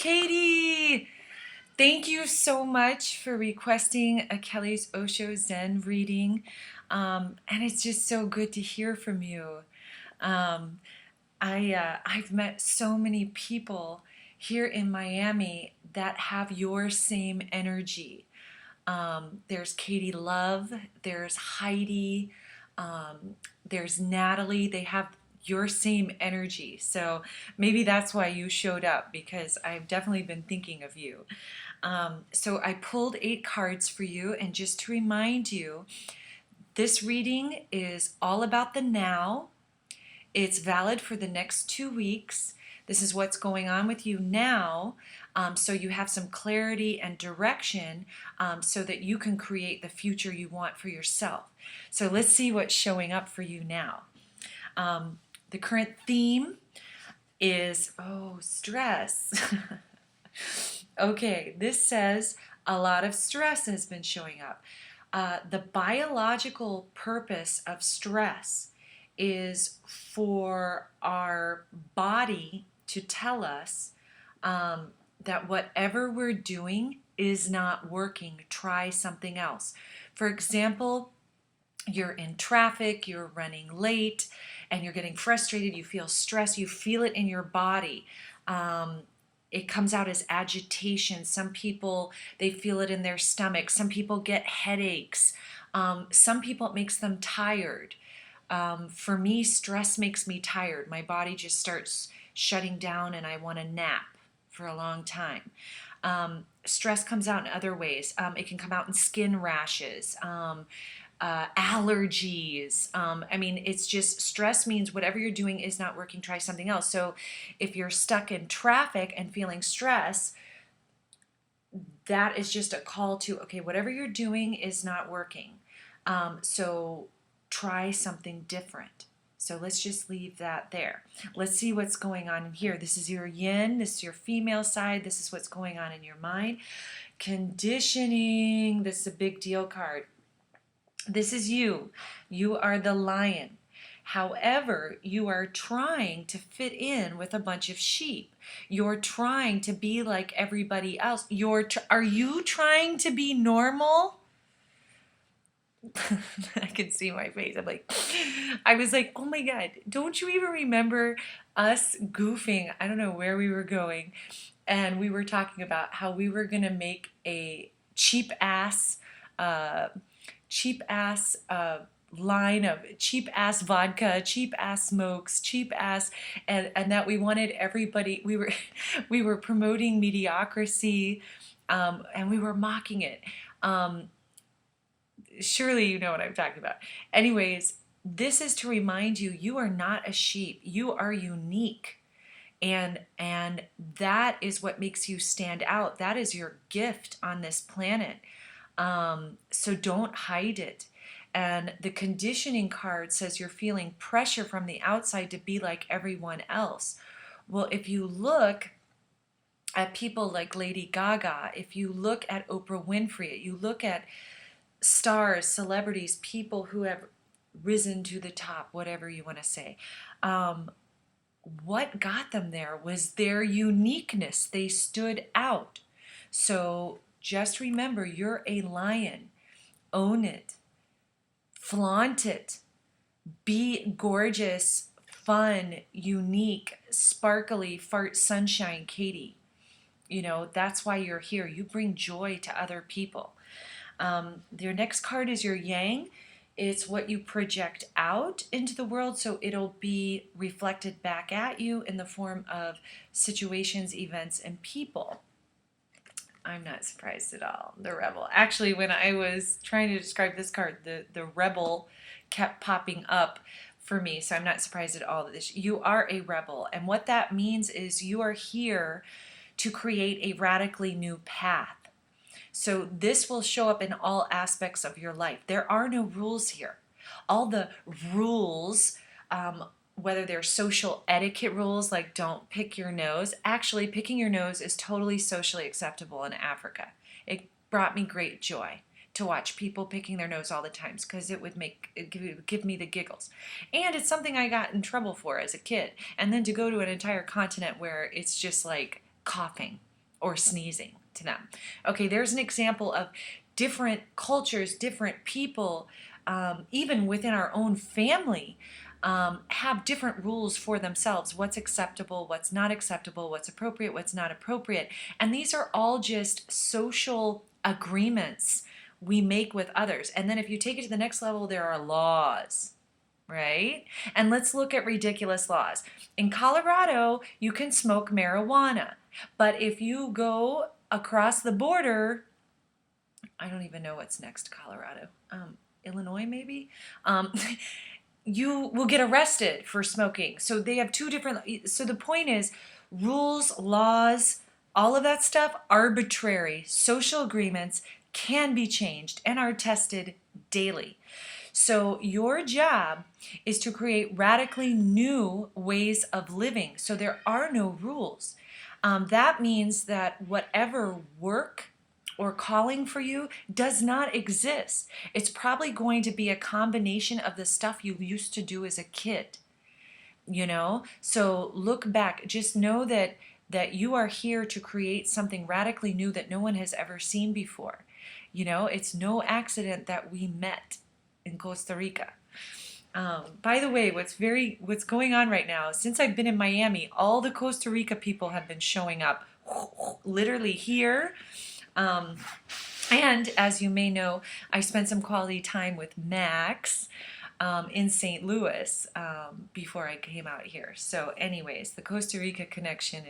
Katie! Thank you so much for requesting a Kelly's Osho Zen reading. And it's just so good to hear from you. Um, I've met so many people here in Miami that have your same energy. There's Katie Love, there's Heidi, there's Natalie. They have your same energy. So maybe that's why you showed up because I've definitely been thinking of you. So I pulled 8 cards for you, and just to remind you, this reading is all about the now. It's valid for the next 2 weeks. This is what's going on with you now, so you have some clarity and direction so that you can create the future you want for yourself. So let's see what's showing up for you now. The current theme is, stress. Okay, this says a lot of stress has been showing up. The biological purpose of stress is for our body to tell us that whatever we're doing is not working. Try something else. For example, you're in traffic, you're running late, and you're getting frustrated, you feel stress, you feel it in your body. It comes out as agitation. Some people, they feel it in their stomach. Some people get headaches. Some people, it makes them tired. For me, stress makes me tired. My body just starts shutting down and I want to nap for a long time. Stress comes out in other ways. It can come out in skin rashes, allergies. It's just stress means whatever you're doing is not working, try something else. So if you're stuck in traffic and feeling stress, that is just a call to, okay, whatever you're doing is not working. So try something different. So let's just leave that there. Let's see what's going on in here. This is your yin, this is your female side, this is what's going on in your mind. Conditioning, this is a big deal card. This is you. You are the lion. However, you are trying to fit in with a bunch of sheep. You're trying to be like everybody else. Are you trying to be normal? I can see my face. I was like, oh my God, don't you even remember us goofing? I don't know where we were going. And we were talking about how we were going to make a cheap ass line of cheap ass vodka, cheap ass smokes, cheap ass, and that we wanted everybody, we were promoting mediocrity, and we were mocking it. Surely you know what I'm talking about. Anyways, this is to remind you, you are not a sheep. You are unique. And that is what makes you stand out. That is your gift on this planet. So don't hide it. And the conditioning card says you're feeling pressure from the outside to be like everyone else. Well, if you look at people like Lady Gaga, if you look at Oprah Winfrey, you look at stars, celebrities, people who have risen to the top, whatever you want to say, what got them there was their uniqueness. They stood out. So just remember, you're a lion. Own it. Flaunt it. Be gorgeous, fun, unique, sparkly, fart sunshine, Katie. That's why you're here. You bring joy to other people. Your next card is your yang. It's what you project out into the world, so it'll be reflected back at you in the form of situations, events, and people. I'm not surprised at all. The rebel. Actually, when I was trying to describe this card, the rebel kept popping up for me, so I'm not surprised at all that you are a rebel. And what that means is you are here to create a radically new path. So this will show up in all aspects of your life. There are no rules here. All the rules, whether they're social etiquette rules like don't pick your nose, actually picking your nose is totally socially acceptable in Africa. It brought me great joy to watch people picking their nose all the time because it would give me the giggles. And it's something I got in trouble for as a kid. And then to go to an entire continent where it's just like coughing. or sneezing to them. Okay, there's an example of different cultures, different people, even within our own family, have different rules for themselves. What's acceptable, what's not acceptable, what's appropriate, what's not appropriate. And these are all just social agreements we make with others. And then if you take it to the next level, there are laws, right? And let's look at ridiculous laws. In Colorado, you can smoke marijuana. But if you go across the border, I don't even know what's next to Colorado. Illinois, maybe? You will get arrested for smoking. So they have two different. So the point is, rules, laws, all of that stuff, arbitrary social agreements can be changed and are tested daily. So your job is to create radically new ways of living. So there are no rules. That means that whatever work or calling for you does not exist. It's probably going to be a combination of the stuff you used to do as a kid. You know? So look back. Just know that you are here to create something radically new that no one has ever seen before. You know, it's no accident that we met in Costa Rica. By the way, what's going on right now, since I've been in Miami, all the Costa Rica people have been showing up literally here. And as you may know, I spent some quality time with Max in St. Louis before I came out here. So anyways, the Costa Rica connection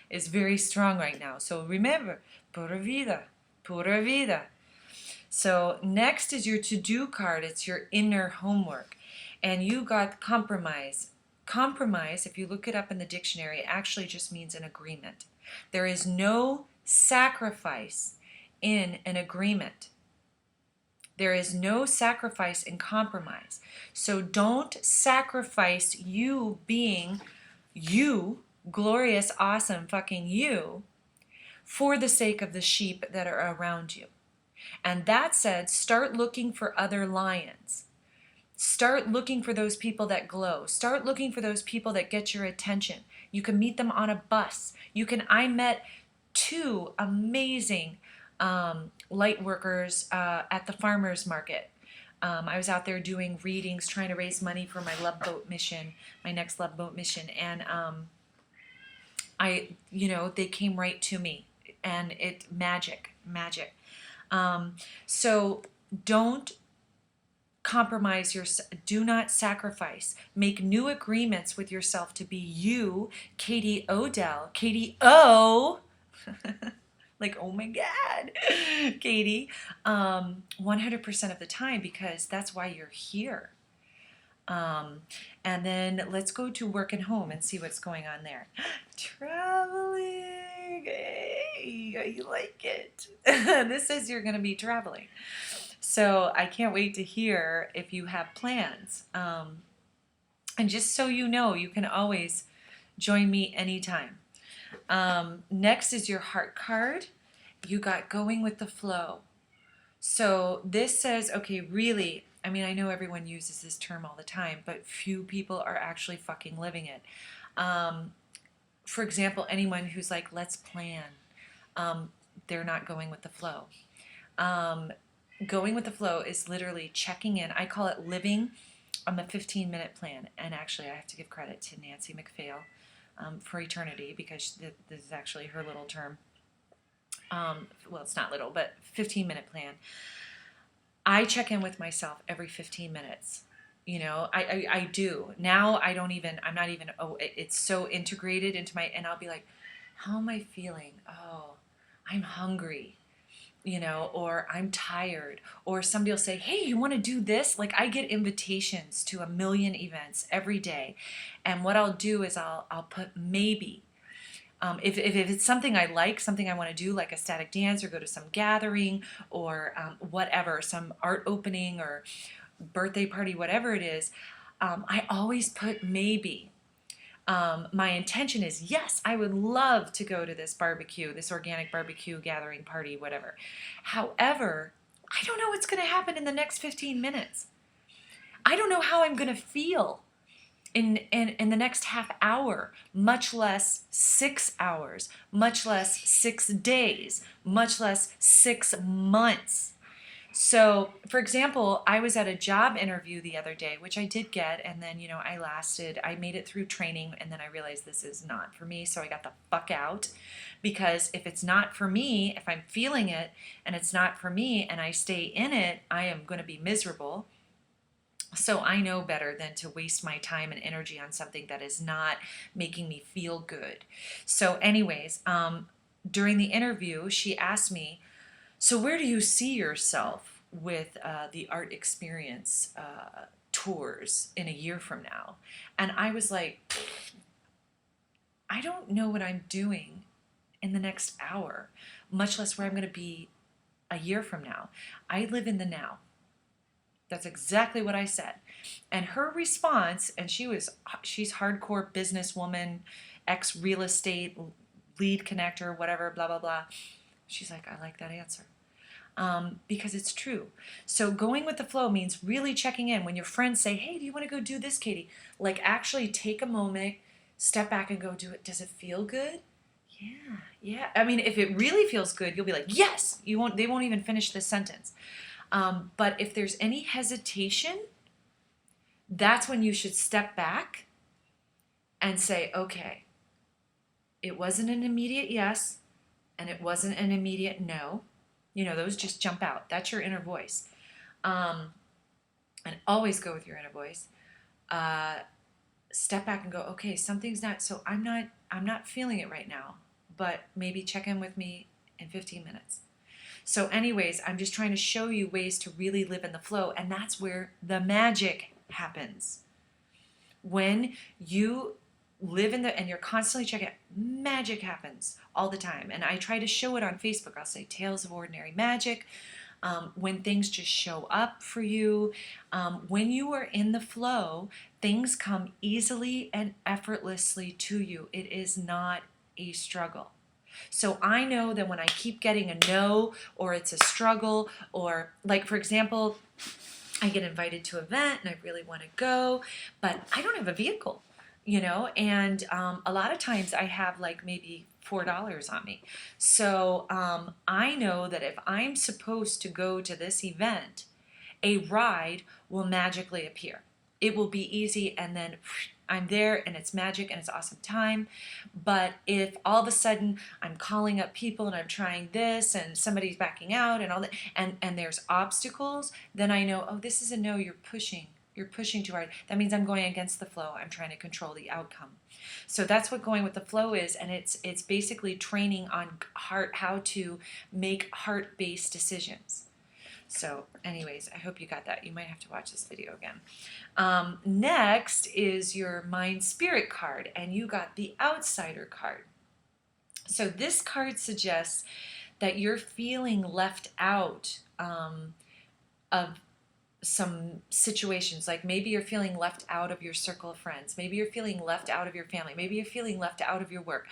is very strong right now. So remember, pura vida, pura vida. So next is your to-do card. It's your inner homework. And you got compromise. Compromise, if you look it up in the dictionary, actually just means an agreement. There is no sacrifice in an agreement. There is no sacrifice in compromise. So don't sacrifice you being you, glorious, awesome, fucking you, for the sake of the sheep that are around you. And that said, start looking for other lions. Start looking for those people that glow. Start looking for those people that get your attention. You can meet them on a bus. I met two amazing light workers at the farmers market. I was out there doing readings, trying to raise money for my love boat mission, my next love boat mission. And they came right to me, and magic. So don't compromise do not sacrifice. Make new agreements with yourself to be you, Katie Odell. Katie O. Like, oh my God, Katie. 100% of the time, because that's why you're here. And then let's go to work and home and see what's going on there. Traveling. Hey, you like it. This says you're going to be traveling. So I can't wait to hear if you have plans. And just so you know, you can always join me anytime. Next is your heart card. You got going with the flow. So this says, okay, really, I mean, I know everyone uses this term all the time, but few people are actually fucking living it. For example, anyone who's like, let's plan, they're not going with the flow. Going with the flow is literally checking in. I call it living on the 15-minute plan. And actually, I have to give credit to Nancy McPhail for eternity, because this is actually her little term. Well, it's not little, but 15-minute plan. I check in with myself every 15 minutes. You know, I do. Now I'm not even, it's so integrated into and I'll be like, how am I feeling? Oh, I'm hungry, you know, or I'm tired, or somebody will say, hey, you want to do this? Like, I get invitations to a million events every day. And what I'll do is I'll put maybe. If it's something I like, something I want to do, like a static dance or go to some gathering or whatever, some art opening or birthday party, whatever it is, I always put maybe. My intention is, yes, I would love to go to this barbecue, this organic barbecue gathering party, whatever. However, I don't know what's going to happen in the next 15 minutes. I don't know how I'm going to feel. in the next half hour, much less 6 hours, much less 6 days, much less 6 months. So, for example, I was at a job interview the other day, which I did get, and then, I made it through training, and then I realized this is not for me, so I got the fuck out. Because if it's not for me, if I'm feeling it and it's not for me and I stay in it, I am going to be miserable. So I know better than to waste my time and energy on something that is not making me feel good. So, anyways, during the interview, she asked me, so where do you see yourself with the art experience tours in a year from now? And I was like, I don't know what I'm doing in the next hour, much less where I'm going to be a year from now. I live in the now. That's exactly what I said. And her response, and she's hardcore businesswoman, ex real estate lead connector, whatever, blah, blah, blah. She's like, I like that answer. Because it's true. So going with the flow means really checking in. When your friends say, hey, do you want to go do this, Katie? Like actually take a moment, step back and go do it. Does it feel good? Yeah. I mean, if it really feels good, you'll be like, yes. They won't even finish the sentence. But if there's any hesitation, that's when you should step back and say, okay, it wasn't an immediate yes, and it wasn't an immediate no. Those just jump out. That's your inner voice. And always go with your inner voice. Step back and go, okay, something's not, so I'm not feeling it right now, but maybe check in with me in 15 minutes. So anyways, I'm just trying to show you ways to really live in the flow, and that's where the magic happens. When you live in and you're constantly checking it, magic happens all the time. And I try to show it on Facebook. I'll say Tales of Ordinary Magic. When things just show up for you. When you are in the flow, things come easily and effortlessly to you. It is not a struggle. So I know that when I keep getting a no, or it's a struggle, or like, for example, I get invited to an event and I really want to go, but I don't have a vehicle, and a lot of times I have like maybe $4 on me. So I know that if I'm supposed to go to this event, a ride will magically appear. It will be easy, and then I'm there and it's magic and it's awesome time. But if all of a sudden I'm calling up people and I'm trying this and somebody's backing out and all that, and there's obstacles, then I know, oh, this is a no, you're pushing too hard. That means I'm going against the flow. I'm trying to control the outcome. So that's what going with the flow is, and it's basically training on how to make heart-based decisions. So anyways, I hope you got that. You might have to watch this video again. Next is your mind spirit card, and you got the outsider card. So this card suggests that you're feeling left out of some situations. Like maybe you're feeling left out of your circle of friends. Maybe you're feeling left out of your family. Maybe you're feeling left out of your work.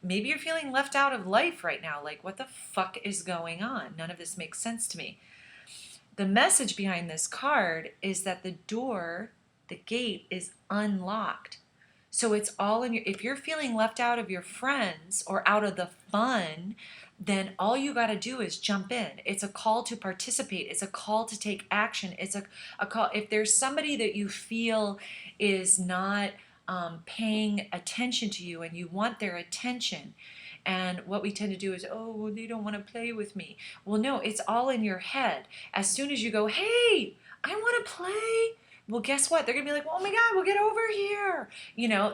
Maybe you're feeling left out of life right now. Like, what the fuck is going on? None of this makes sense to me. The message behind this card is that the gate is unlocked. So it's all in if you're feeling left out of your friends or out of the fun, then all you got to do is jump in. It's a call to participate. It's a call to take action. It's a call. If there's somebody that you feel is not paying attention to you and you want their attention, and what we tend to do is, oh, well, they don't want to play with me. Well, no, it's all in your head. As soon as you go, hey, I want to play, well, guess what? They're going to be like, oh my God, well, get over here.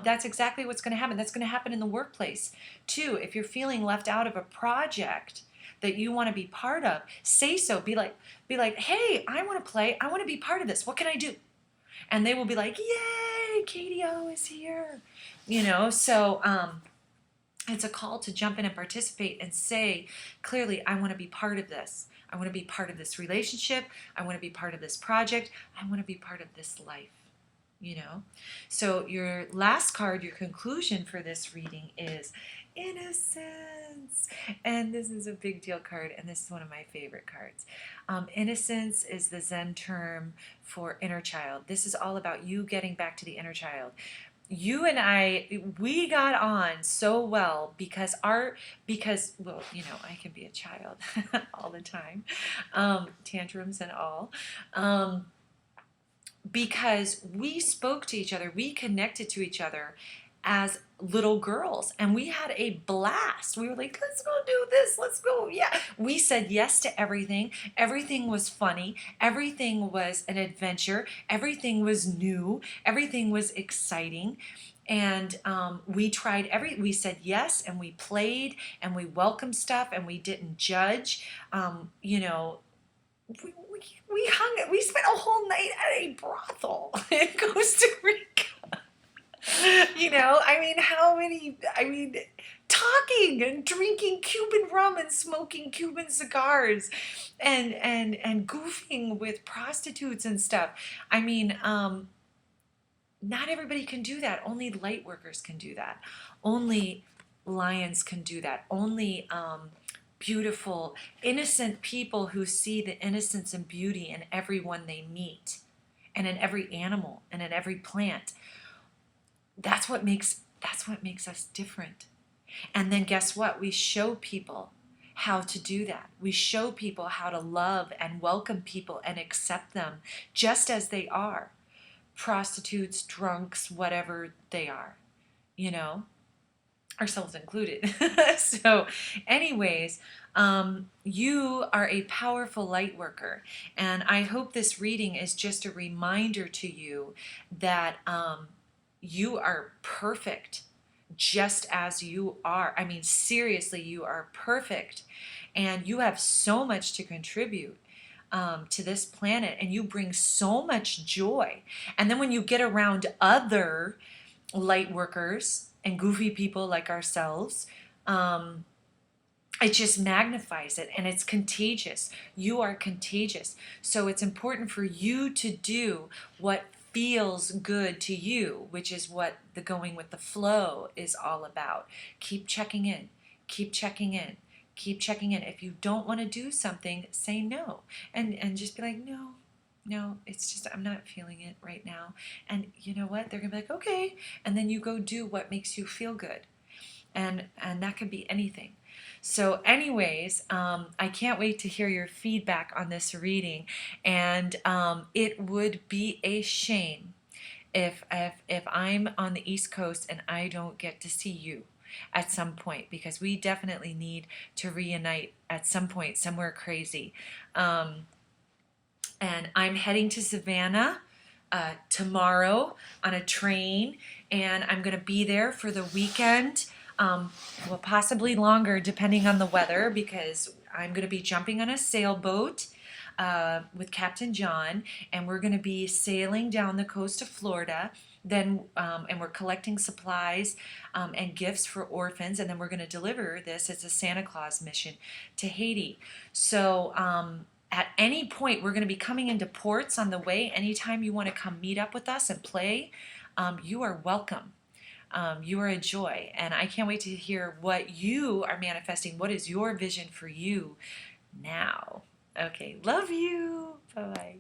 That's exactly what's going to happen. That's going to happen in the workplace too. If you're feeling left out of a project that you want to be part of, say so. Be like, hey, I want to play. I want to be part of this. What can I do? And they will be like, yay, Katie O is here. So it's a call to jump in and participate and say clearly, I want to be part of this. I want to be part of this relationship. I want to be part of this project. I want to be part of this life. So your last card, your conclusion for this reading is Innocence. And this is a big deal card, and this is one of my favorite cards. Innocence is the Zen term for inner child. This is all about you getting back to the inner child. You and I, we got on so well because well, I can be a child all the time, tantrums and all. Because we spoke to each other, we connected to each other as little girls, and we had a blast. We were like, let's go do this, let's go. Yeah, we said yes to everything. Everything was funny, everything was an adventure, everything was new, everything was exciting. And we said yes, and we played, and we welcomed stuff, and we didn't judge. We spent a whole night at a brothel in Costa Rica. Talking and drinking Cuban rum and smoking Cuban cigars and goofing with prostitutes and stuff. Not everybody can do that. Only light workers can do that. Only lions can do that. Only beautiful, innocent people who see the innocence and beauty in everyone they meet, and in every animal, and in every plant. That's what makes us different. And then guess what? We show people how to do that. We show people how to love and welcome people and accept them just as they are. Prostitutes, drunks, whatever they are, ourselves included. So anyways, you are a powerful light worker, and I hope this reading is just a reminder to you that you are perfect just as you are. Seriously, you are perfect, and you have so much to contribute to this planet, and you bring so much joy. And then when you get around other light workers and goofy people like ourselves, it just magnifies it, and it's contagious. You are contagious. So it's important for you to do what feels good to you, which is what the going with the flow is all about. Keep checking in. Keep checking in. Keep checking in. If you don't want to do something, say no. And just be like, no, it's just I'm not feeling it right now. And you know what? They're going to be like, okay. And then you go do what makes you feel good. And that could be anything. So anyways, I can't wait to hear your feedback on this reading. And it would be a shame if I'm on the East Coast and I don't get to see you at some point, because we definitely need to reunite at some point somewhere crazy. And I'm heading to Savannah tomorrow on a train, and I'm going to be there for the weekend. Well, possibly longer depending on the weather, because I'm going to be jumping on a sailboat with Captain John, and we're going to be sailing down the coast of Florida. Then, and we're collecting supplies and gifts for orphans, and then we're going to deliver this as a Santa Claus mission to Haiti. So at any point, we're going to be coming into ports on the way. Anytime you want to come meet up with us and play, you are welcome. You are a joy, and I can't wait to hear what you are manifesting. What is your vision for you now? Okay, love you. Bye-bye.